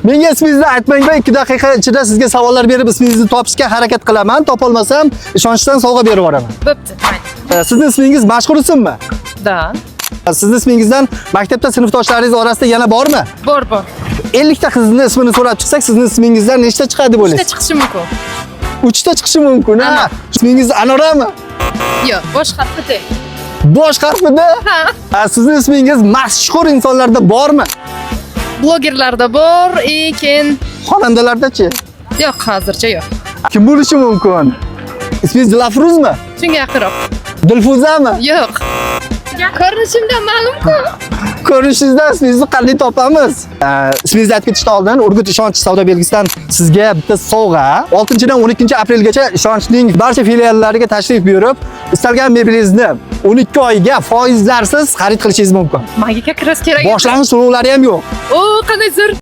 Menga ismingizni aytmang-da, 2 daqiqa ichida sizga savollar berib ismingizni topishga harakat qilaman. Topolmasam, ishonchdan sovg'a berib yuboraman. Bo'pti, mayli. Sizning ismingiz mashhur ismmi? Da. Sizning ismingizdan maktabda sinfdoshlaringiz orasida yana bormi? Bor. 50 ta qizning ismini so'rab chiqsak, sizning ismingizdan nechta chiqadi deb Uchta o'ylaysiz? chiqishi mumkin. 3 ta chiqishi mumkin, ha? Ismingiz Anorami? Yo'q, bosh harfi. Bosh harfida? Ha. Sizning ismingiz mashhur insonlarda bormi? Blogerlarda bor, lekin Xonandalarda-chi? yo'q, hozircha yo'q. Kim bo'lishi mumkin? Ismingiz Dilafruzmi? Shunga yaqinroq. Dilfuzami? Yo'q. Ko'rinishimdan ma'lum-ku. Ko'rinishingizdan ismingizni qanday topamiz? Ismingizni aytib ketishdan oldin Urgut ishonch savdo belgisidan sizga bitta sovg'a. 6-dan 12-aprelgacha ishonchning barcha filiallariga tashrif buyurib, istalgan meblingizni 12 oyga foizlarsiz xarid qilishingiz mumkin. Magika kiras kerak. Boshlang'ich to'lovlari ham yo'q. O, qanday zo'r.